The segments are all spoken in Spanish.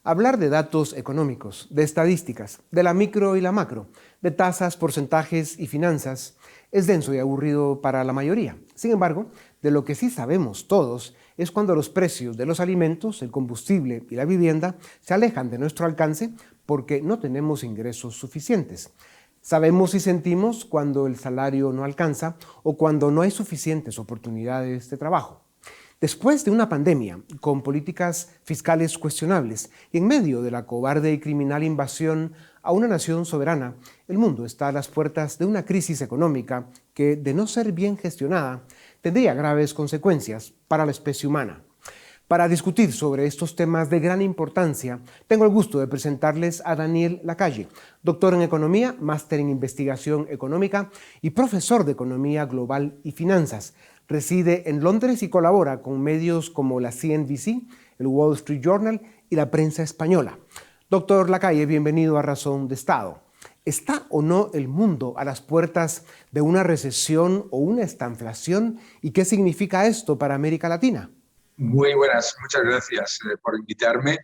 Hablar de datos económicos, de estadísticas, de la micro y la macro, de tasas, porcentajes y finanzas, es denso y aburrido para la mayoría. Sin embargo, de lo que sí sabemos todos es cuando los precios de los alimentos, el combustible y la vivienda se alejan de nuestro alcance porque no tenemos ingresos suficientes. Sabemos y sentimos cuando el salario no alcanza o cuando no hay suficientes oportunidades de trabajo. Después de una pandemia, con políticas fiscales cuestionables y en medio de la cobarde y criminal invasión a una nación soberana, el mundo está a las puertas de una crisis económica que, de no ser bien gestionada, tendría graves consecuencias para la especie humana. Para discutir sobre estos temas de gran importancia, tengo el gusto de presentarles a Daniel Lacalle, doctor en Economía, máster en Investigación Económica y profesor de Economía Global y Finanzas. Reside en Londres y colabora con medios como la CNBC, el Wall Street Journal y la prensa española. Doctor Lacalle, bienvenido a Razón de Estado. ¿Está o no el mundo a las puertas de una recesión o una estanflación? ¿Y qué significa esto para América Latina? Muy buenas, muchas gracias por invitarme.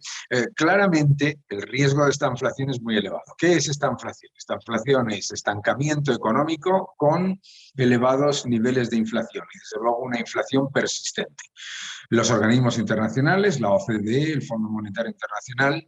Claramente, el riesgo de esta inflación es muy elevado. ¿Qué es esta inflación? Esta inflación es estancamiento económico con elevados niveles de inflación y, desde luego, una inflación persistente. Los organismos internacionales, la OCDE, el Fondo Monetario Internacional,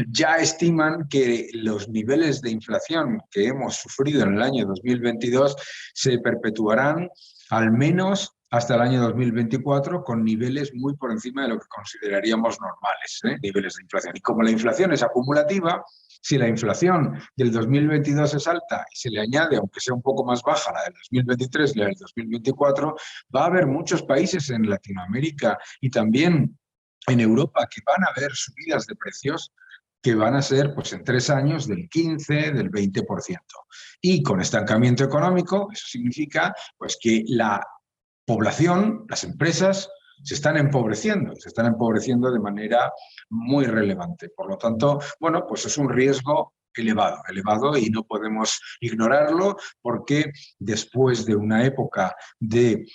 ya estiman que los niveles de inflación que hemos sufrido en el año 2022 se perpetuarán al menos hasta el año 2024 con niveles muy por encima de lo que consideraríamos normales, niveles de inflación. Y como la inflación es acumulativa, si la inflación del 2022 es alta y se le añade, aunque sea un poco más baja, la del 2023 y la del 2024, va a haber muchos países en Latinoamérica y también en Europa que van a ver subidas de precios que van a ser pues, en 3 años del 15, del 20%. Y con estancamiento económico, eso significa pues, que la población, las empresas, se están empobreciendo de manera muy relevante. Por lo tanto, bueno, pues es un riesgo elevado y no podemos ignorarlo porque después de una época de,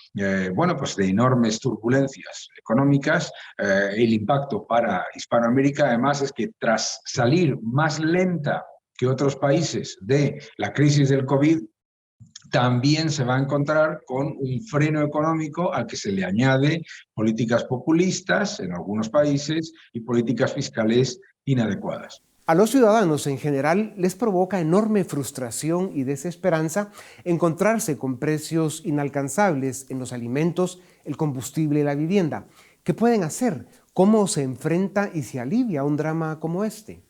pues de enormes turbulencias económicas, el impacto para Hispanoamérica además es que tras salir más lenta que otros países de la crisis del COVID, también se va a encontrar con un freno económico al que se le añade políticas populistas en algunos países y políticas fiscales inadecuadas. A los ciudadanos en general les provoca enorme frustración y desesperanza encontrarse con precios inalcanzables en los alimentos, el combustible y la vivienda. ¿Qué pueden hacer? ¿Cómo se enfrenta y se alivia un drama como este?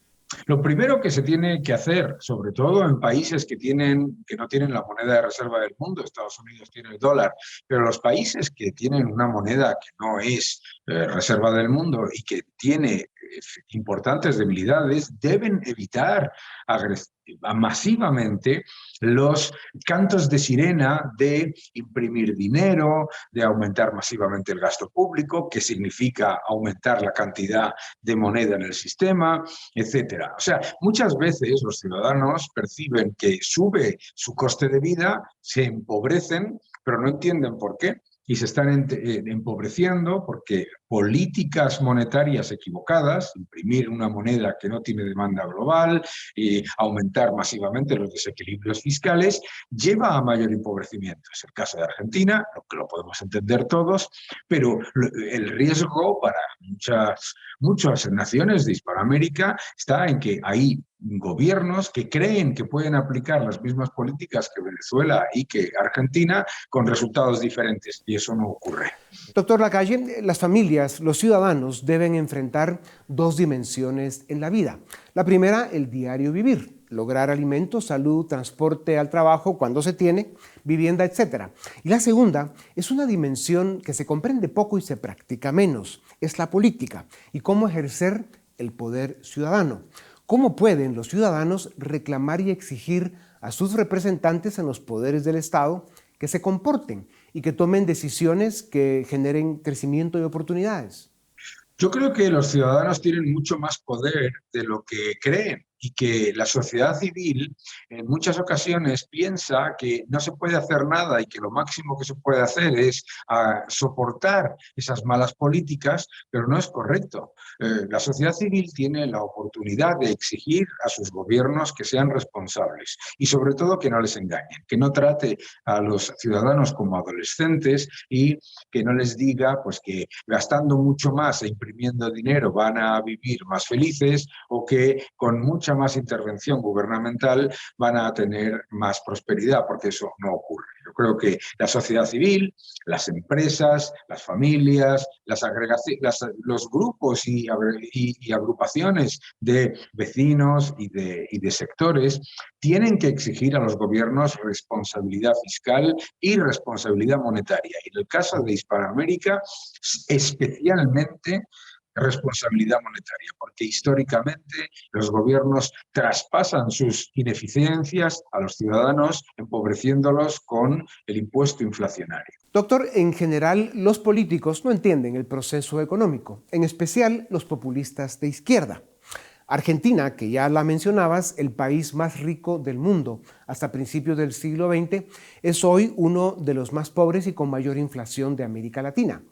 Lo primero que se tiene que hacer, sobre todo en países que no tienen la moneda de reserva del mundo, Estados Unidos tiene el dólar, pero los países que tienen una moneda que no es reserva del mundo y que tiene importantes debilidades, deben evitar masivamente los cantos de sirena de imprimir dinero, de aumentar masivamente el gasto público, que significa aumentar la cantidad de moneda en el sistema, etcétera. O sea, muchas veces los ciudadanos perciben que sube su coste de vida, se empobrecen, pero no entienden por qué y se están empobreciendo porque políticas monetarias equivocadas, imprimir una moneda que no tiene demanda global, aumentar masivamente los desequilibrios fiscales, lleva a mayor empobrecimiento. Es el caso de Argentina, lo que lo podemos entender todos, pero el riesgo para muchas naciones de Hispanoamérica está en que hay gobiernos que creen que pueden aplicar las mismas políticas que Venezuela y que Argentina con resultados diferentes, y eso no ocurre. Doctor Lacalle, las familias, los ciudadanos deben enfrentar dos dimensiones en la vida. La primera, el diario vivir, lograr alimentos, salud, transporte al trabajo cuando se tiene, vivienda, etc. Y la segunda es una dimensión que se comprende poco y se practica menos, es la política y cómo ejercer el poder ciudadano. ¿Cómo pueden los ciudadanos reclamar y exigir a sus representantes en los poderes del Estado que se comporten y que tomen decisiones que generen crecimiento y oportunidades? Yo creo que los ciudadanos tienen mucho más poder de lo que creen. y que la sociedad civil en muchas ocasiones piensa que no se puede hacer nada y que lo máximo que se puede hacer es soportar esas malas políticas, pero no es correcto. La sociedad civil tiene la oportunidad de exigir a sus gobiernos que sean responsables y sobre todo que no les engañen, que no trate a los ciudadanos como adolescentes y que no les diga pues, que gastando mucho más e imprimiendo dinero van a vivir más felices o que con mucha más intervención gubernamental van a tener más prosperidad, porque eso no ocurre. Yo creo que la sociedad civil, las empresas, las familias, los grupos y agrupaciones de vecinos y de sectores tienen que exigir a los gobiernos responsabilidad fiscal y responsabilidad monetaria. Y en el caso de Hispanoamérica, especialmente responsabilidad monetaria, porque históricamente los gobiernos traspasan sus ineficiencias a los ciudadanos, empobreciéndolos con el impuesto inflacionario. Doctor, en general, los políticos no entienden el proceso económico, en especial los populistas de izquierda. Argentina, que ya la mencionabas, el país más rico del mundo hasta principios del siglo XX, es hoy uno de los más pobres y con mayor inflación de América Latina.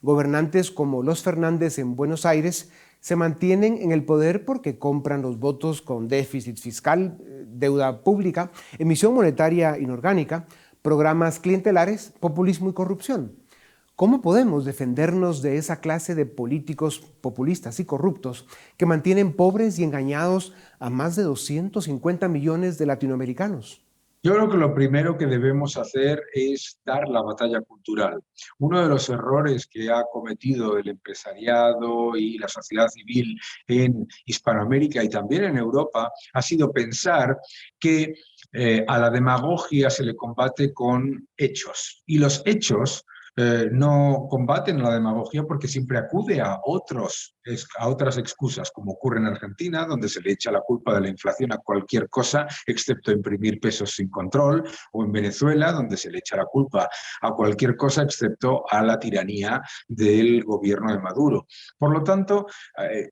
Gobernantes como los Fernández en Buenos Aires se mantienen en el poder porque compran los votos con déficit fiscal, deuda pública, emisión monetaria inorgánica, programas clientelares, populismo y corrupción. ¿Cómo podemos defendernos de esa clase de políticos populistas y corruptos que mantienen pobres y engañados a más de 250 millones de latinoamericanos? Yo creo que lo primero que debemos hacer es dar la batalla cultural. Uno de los errores que ha cometido el empresariado y la sociedad civil en Hispanoamérica y también en Europa ha sido pensar que a la demagogia se le combate con hechos. Y los hechos no combaten la demagogia porque siempre acude a otras excusas, como ocurre en Argentina, donde se le echa la culpa de la inflación a cualquier cosa, excepto imprimir pesos sin control, o en Venezuela, donde se le echa la culpa a cualquier cosa, excepto a la tiranía del gobierno de Maduro. Por lo tanto,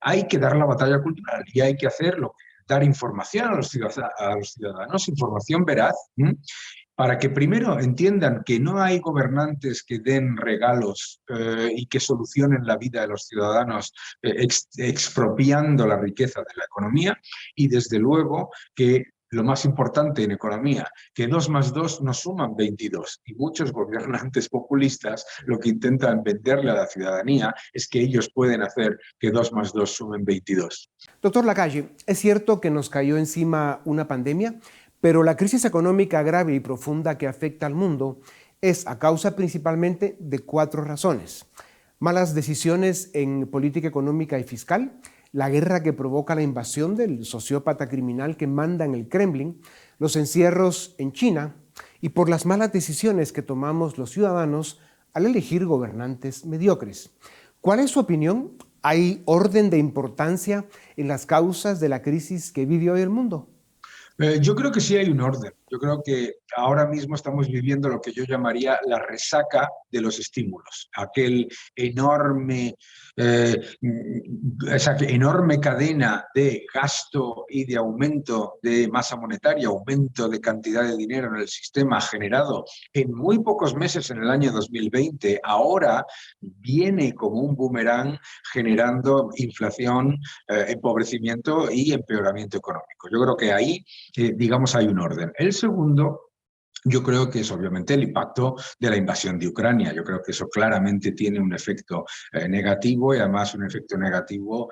hay que dar la batalla cultural y hay que hacerlo. Dar información a los ciudadanos, información veraz, para que primero entiendan que no hay gobernantes que den regalos y que solucionen la vida de los ciudadanos expropiando la riqueza de la economía, y desde luego que lo más importante en economía, que 2 más 2 no suman 22. Y muchos gobernantes populistas lo que intentan venderle a la ciudadanía es que ellos pueden hacer que 2 más 2 sumen 22. Doctor Lacalle, es cierto que nos cayó encima una pandemia, pero la crisis económica grave y profunda que afecta al mundo es a causa principalmente de 4 razones. Malas decisiones en política económica y fiscal, la guerra que provoca la invasión del sociópata criminal que manda en el Kremlin, los encierros en China y por las malas decisiones que tomamos los ciudadanos al elegir gobernantes mediocres. ¿Cuál es su opinión? ¿Hay orden de importancia en las causas de la crisis que vive hoy el mundo? Yo creo que sí hay un orden. Yo creo que ahora mismo estamos viviendo lo que yo llamaría la resaca de los estímulos. Esa enorme cadena de gasto y de aumento de masa monetaria, aumento de cantidad de dinero en el sistema generado en muy pocos meses en el año 2020, ahora viene como un boomerang generando inflación, empobrecimiento y empeoramiento económico. Yo creo que ahí digamos, hay un orden. El segundo, yo creo que es obviamente el impacto de la invasión de Ucrania. Yo creo que eso claramente tiene un efecto negativo y además un efecto negativo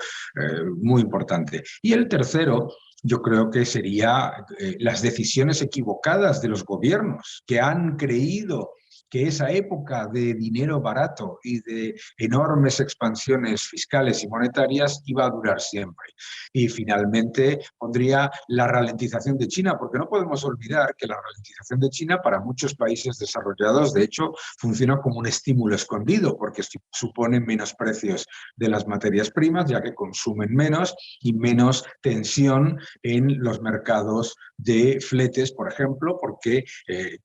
muy importante. Y el tercero, yo creo que sería las decisiones equivocadas de los gobiernos que han creído que esa época de dinero barato y de enormes expansiones fiscales y monetarias iba a durar siempre. Y finalmente pondría la ralentización de China, porque no podemos olvidar que la ralentización de China para muchos países desarrollados, de hecho, funciona como un estímulo escondido, porque supone menos precios de las materias primas, ya que consumen menos y menos tensión en los mercados de fletes, por ejemplo, porque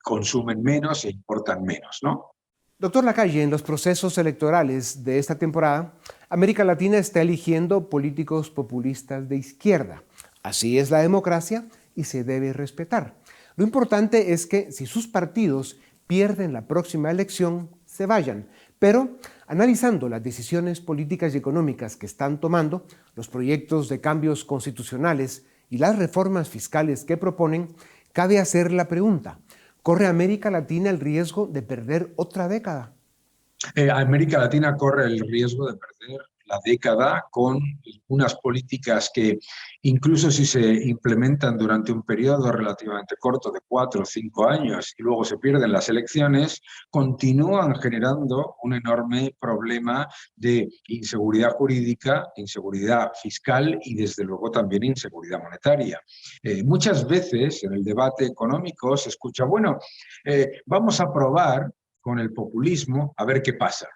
consumen menos e importan menos, ¿no? Doctor Lacalle, en los procesos electorales de esta temporada, América Latina está eligiendo políticos populistas de izquierda. Así es la democracia y se debe respetar. Lo importante es que si sus partidos pierden la próxima elección, se vayan. Pero analizando las decisiones políticas y económicas que están tomando, los proyectos de cambios constitucionales y las reformas fiscales que proponen, cabe hacer la pregunta: ¿corre América Latina el riesgo de perder otra década? América Latina corre el riesgo de perder la década con unas políticas que, incluso si se implementan durante un periodo relativamente corto de 4 o 5 años y luego se pierden las elecciones, continúan generando un enorme problema de inseguridad jurídica, inseguridad fiscal y desde luego también inseguridad monetaria. Muchas veces en el debate económico se escucha, bueno, vamos a probar con el populismo, a ver qué pasa.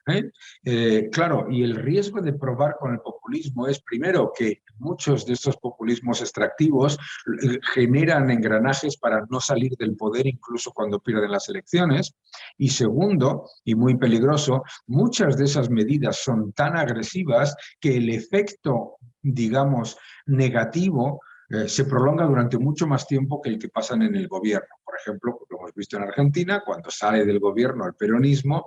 Claro, y el riesgo de probar con el populismo es, primero, que muchos de estos populismos extractivos generan engranajes para no salir del poder incluso cuando pierden las elecciones. Y segundo, y muy peligroso, muchas de esas medidas son tan agresivas que el efecto, digamos, negativo se prolonga durante mucho más tiempo que el que pasan en el gobierno. Por ejemplo, lo hemos visto en Argentina, cuando sale del gobierno el peronismo,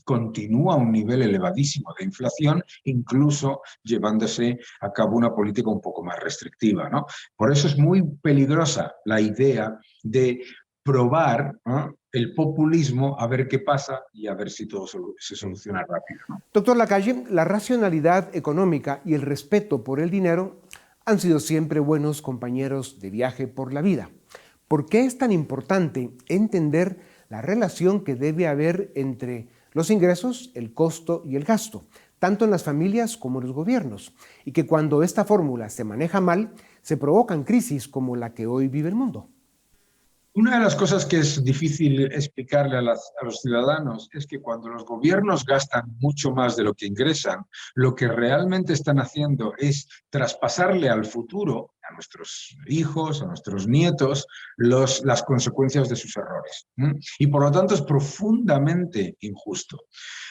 continúa un nivel elevadísimo de inflación, incluso llevándose a cabo una política un poco más restrictiva, ¿no? Por eso es muy peligrosa la idea de probar, ¿no?, el populismo, a ver qué pasa y a ver si todo se soluciona rápido, ¿no? Doctor Lacalle, la racionalidad económica y el respeto por el dinero han sido siempre buenos compañeros de viaje por la vida. ¿Por qué es tan importante entender la relación que debe haber entre los ingresos, el costo y el gasto, tanto en las familias como en los gobiernos? Y que cuando esta fórmula se maneja mal, se provocan crisis como la que hoy vive el mundo. Una de las cosas que es difícil explicarle a los ciudadanos es que cuando los gobiernos gastan mucho más de lo que ingresan, lo que realmente están haciendo es traspasarle al futuro, a nuestros hijos, a nuestros nietos, las consecuencias de sus errores. Y por lo tanto es profundamente injusto.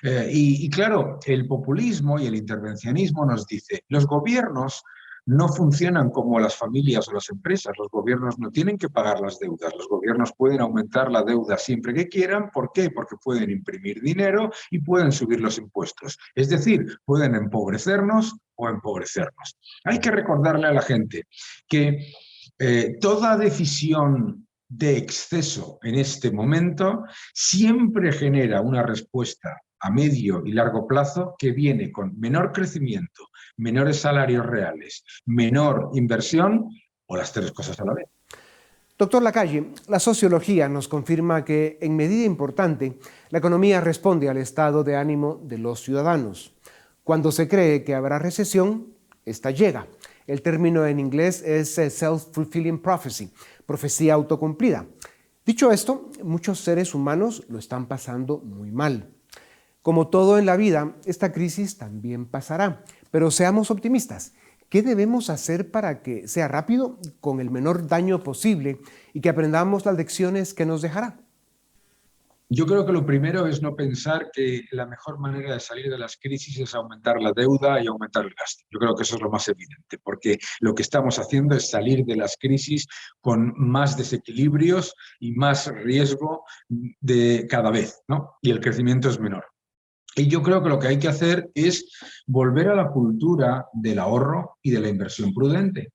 Y claro, el populismo y el intervencionismo nos dice, los gobiernos no funcionan como las familias o las empresas. Los gobiernos no tienen que pagar las deudas. Los gobiernos pueden aumentar la deuda siempre que quieran. ¿Por qué? Porque pueden imprimir dinero y pueden subir los impuestos. Es decir, pueden empobrecernos o empobrecernos. Hay que recordarle a la gente que toda decisión de exceso en este momento siempre genera una respuesta a medio y largo plazo que viene con menor crecimiento, menores salarios reales, menor inversión o las tres cosas a la vez. Doctor Lacalle, la sociología nos confirma que en medida importante la economía responde al estado de ánimo de los ciudadanos. Cuando se cree que habrá recesión, esta llega. El término en inglés es self-fulfilling prophecy, profecía autocumplida. Dicho esto, muchos seres humanos lo están pasando muy mal. Como todo en la vida, esta crisis también pasará, pero seamos optimistas. ¿Qué debemos hacer para que sea rápido, con el menor daño posible y que aprendamos las lecciones que nos dejará? Yo creo que lo primero es no pensar que la mejor manera de salir de las crisis es aumentar la deuda y aumentar el gasto. Yo creo que eso es lo más evidente, porque lo que estamos haciendo es salir de las crisis con más desequilibrios y más riesgo de cada vez, ¿no? Y el crecimiento es menor. Y yo creo que lo que hay que hacer es volver a la cultura del ahorro y de la inversión prudente.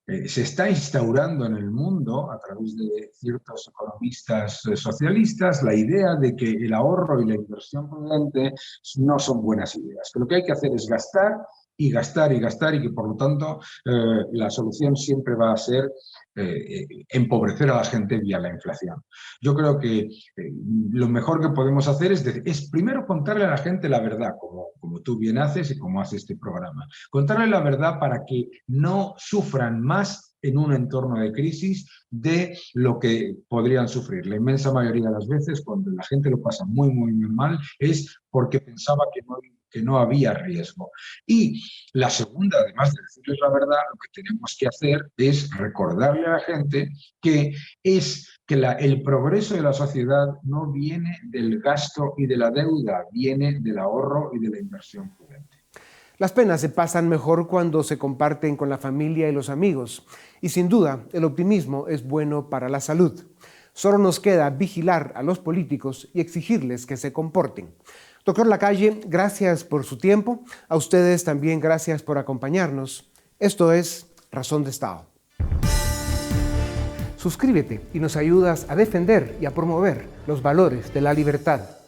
Se está instaurando en el mundo, a través de ciertos economistas socialistas, la idea de que el ahorro y la inversión prudente no son buenas ideas. Que lo que hay que hacer es gastar y gastar y gastar, y que por lo tanto la solución siempre va a ser empobrecer a la gente vía la inflación. Yo creo que lo mejor que podemos hacer es primero contarle a la gente la verdad, como tú bien haces y como hace este programa. Contarle la verdad para que no sufran más en un entorno de crisis de lo que podrían sufrir. La inmensa mayoría de las veces, cuando la gente lo pasa muy, muy, muy mal, es porque pensaba que no había riesgo. Y la segunda, además de decirles la verdad, lo que tenemos que hacer es recordarle a la gente que el progreso de la sociedad no viene del gasto y de la deuda, viene del ahorro y de la inversión prudente. Las penas se pasan mejor cuando se comparten con la familia y los amigos. Y sin duda, el optimismo es bueno para la salud. Solo nos queda vigilar a los políticos y exigirles que se comporten. Doctor Lacalle, gracias por su tiempo. A ustedes también gracias por acompañarnos. Esto es Razón de Estado. Suscríbete y nos ayudas a defender y a promover los valores de la libertad.